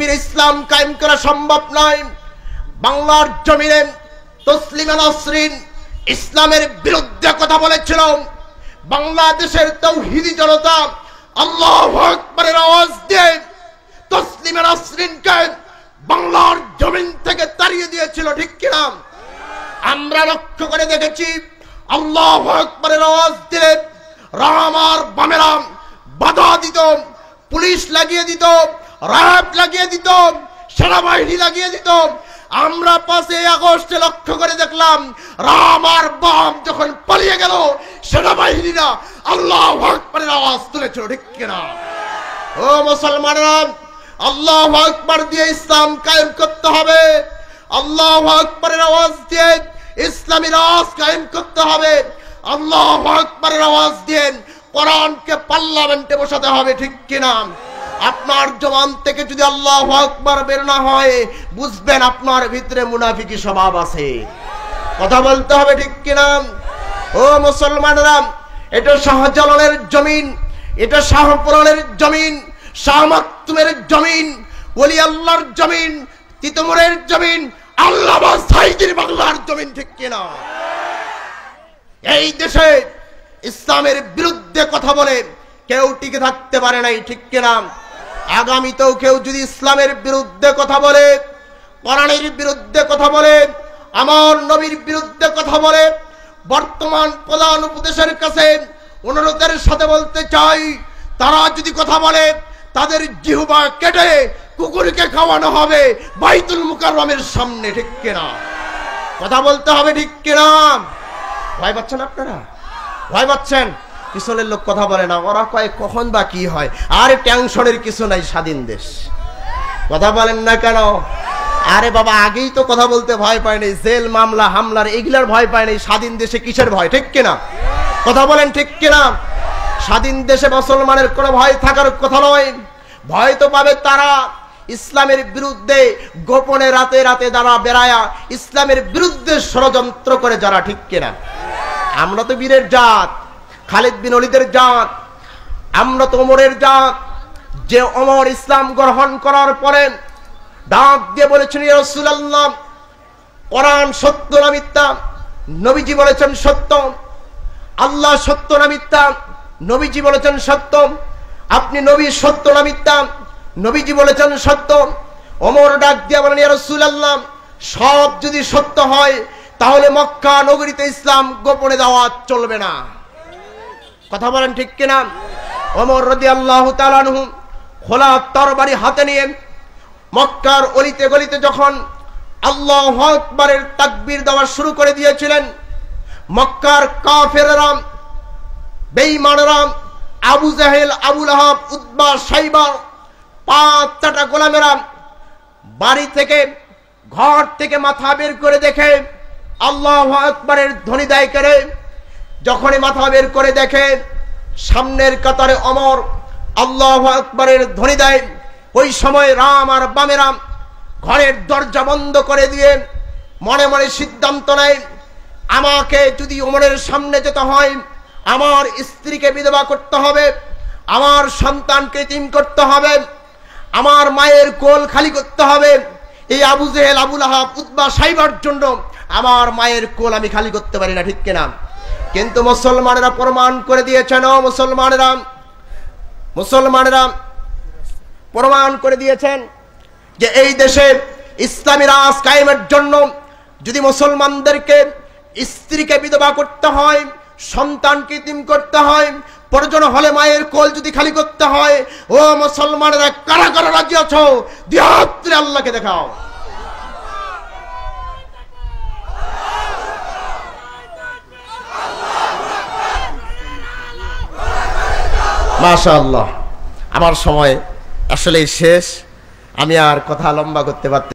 তাকবীর ইসলাম কায়েম করা সম্ভব নয়। বাংলার জমিনে তসলিমা নাসরিন ইসলামের বিরুদ্ধে কথা বলেছিল। বাংলাদেশের তাওহীদি জনতা আল্লাহু আকবারের আওয়াজ দিয়ে তসলিমা নাসরিনকে বাংলার জমিন থেকে তাড়িয়ে দিয়েছিল, ঠিক কিনা? আমরা লক্ষ্য করে দেখেছি আল্লাহু আকবারের আওয়াজ দিলে রাম আর বামেরা বাধা দিত, পুলিশ লাগিয়ে দিত, র্যাব লাগিয়ে দিত, সেনাবাহিনী লাগিয়ে দিত। আমরা 5 আগস্টে লক্ষ্য করে দেখলাম রাম আর বাম যখন পালিয়ে গেল সেনাবাহিনীরা আল্লাহু আকবারের আওয়াজ তুলেছিল, ঠিক কিনা? ও মুসলমানরা, আল্লাহু আকবার দিয়ে ইসলাম কায়েম করতে হবে। আল্লাহু আকবারের আওয়াজ দিয়ে ইসলামী রাজ কায়েম করতে হবে। আল্লাহু আকবারের আওয়াজ দিয়ে কোরআনকে পার্লামেন্টে বসাতে হবে, ঠিক কিনা? আপনার জবান থেকে যদি আল্লাহু আকবার বের না হয়, বুঝবেন আপনার ভিতরে মুনাফিকি স্বভাব আছে। কথা বলতে হবে, ঠিক কিনা? ও মুসলমানরা, এটা শাহজালালের জমিন, এটা শাহপুরানের জমিন, শাহ মাকতুমের জমিন, ওলি আল্লাহর জমিন, তিতুমরের জমিন, আল্লামা সাঈদীর বাংলার জমিন, ঠিক কিনা? এই দেশে ইসলামের বিরুদ্ধে কথা বলে কেউ টিকে থাকতে পারে নাই, ঠিক কিনা? আগামীতেও কেউ যদি ইসলামের বিরুদ্ধে কথা বলে, কোরআনের বিরুদ্ধে কথা বলে, আমার নবীর বিরুদ্ধে কথা বলে, বর্তমান প্রধান উপদেশের কাছে অনুরোধের সাথে বলতে চাই, তারা যদি কথা বলে তাদের জিহ্বা কেটে কুকুরকে খাওয়ানো হবে বাইতুল মুকাররমের সামনে, ঠিক কিনা? কথা বলতে হবে, ঠিক কিনা? ভয় পাচ্ছেন আপনারা? ভয় পাচ্ছেন? পিছনের লোক কথা বলে না, ওরা কয় কখন বা কি হয়। আরে টেনশনের কিছু নাই, স্বাধীন দেশ। কথা বলেন না কেন? আরে বাবা, আগেই তো কথা বলতে ভয় পায় নাই, জেল মামলা হামলার এগুলার ভয় পায় নাই, স্বাধীন দেশে কিসের ভয়, ঠিক কিনা? কথা বলেন, ঠিক কিনা? স্বাধীন দেশে মুসলমানের কোনো ভয় থাকার কথা নয়। ভয় তো পাবে তারা ইসলামের বিরুদ্ধে গোপনে রাতে রাতে যারা বেড়ায়া ইসলামের বিরুদ্ধে ষড়যন্ত্র করে যারা, ঠিক কিনা? আমরা তো বীরের জাত, খালিদ বিন ওলীদের জাত, আমরা তো ওমরের জাত। যে ওমর ইসলাম গ্রহণ করার পরে ডাক দিয়ে বলেছেন, ইয়া রাসূলুল্লাহ, কোরআন সত্য না মিথ্যা? নবীজি বলেছেন সত্য। আল্লাহ সত্য না মিথ্যা? নবীজি বলেছেন সত্য। আপনি নবী সত্য না মিথ্যা? নবীজি বলেছেন সত্য। ওমর ডাক দিয়ে বলেন, ইয়া রাসূলুল্লাহ, সব যদি সত্য হয় তাহলে মক্কা নগরীতে ইসলাম গোপনে দাওয়াত চলবে না। কথা বলেন, ঠিক কিনা? ওমর রাদিয়াল্লাহু তাআলা আনহু খোলা তরবারি হাতে নিয়ে মক্কার অলিতে গলিতে যখন আল্লাহু আকবারের তাকবীর দেওয়া শুরু করে দিয়েছিলেন, মক্কার কাফেররা, বেঈমানরা, আবু জাহেল, আবু লাহাব, উতবা, শাইবা, 5টা গোলামেরা বাড়ি থেকে, ঘর থেকে মাথা বের করে দেখে আল্লাহু আকবারের ধ্বনি দেয় করে। যখনই মাথা বের করে দেখে সামনের কাতারে ওমর আল্লাহু আকবারের ধ্বনি দেয়, ওই সময় রাম আর বামেরা ঘরের দরজা বন্ধ করে দিয়ে মনে মনে সিদ্ধান্ত নেয়, আমাকে যদি ওমরের সামনে যেতে হয়, আমার স্ত্রীকে বিধবা করতে হবে, আমার সন্তানকে এতিম করতে হবে, আমার মায়ের কোল খালি করতে হবে। এই আবু জেহেল, আবু লাহাব, উতবা, শাইবার জন্য আমার মায়ের কোল আমি খালি করতে পারি না, ঠিক কিনা? কিন্তু মুসলমানেরা প্রমাণ করে দিয়েছেন, ও মুসলমানেরা প্রমাণ করে দিয়েছেন যে এই দেশে ইসলামী রাজ কায়েমের জন্য যদি মুসলমানদেরকে স্ত্রীকে বিধবা করতে হয়, সন্তানকে এতিম করতে হয়, প্রয়োজন হলে মায়ের কোল যদি খালি করতে হয়, ও মুসলমানেরা কারা কারা রাজি আছো? দিয়াত্রে আল্লাহকে দেখাও। মাশাআল্লাহ, আমার সময় আসলে শেষ, আমি আর কথা লম্বা করতে পারছি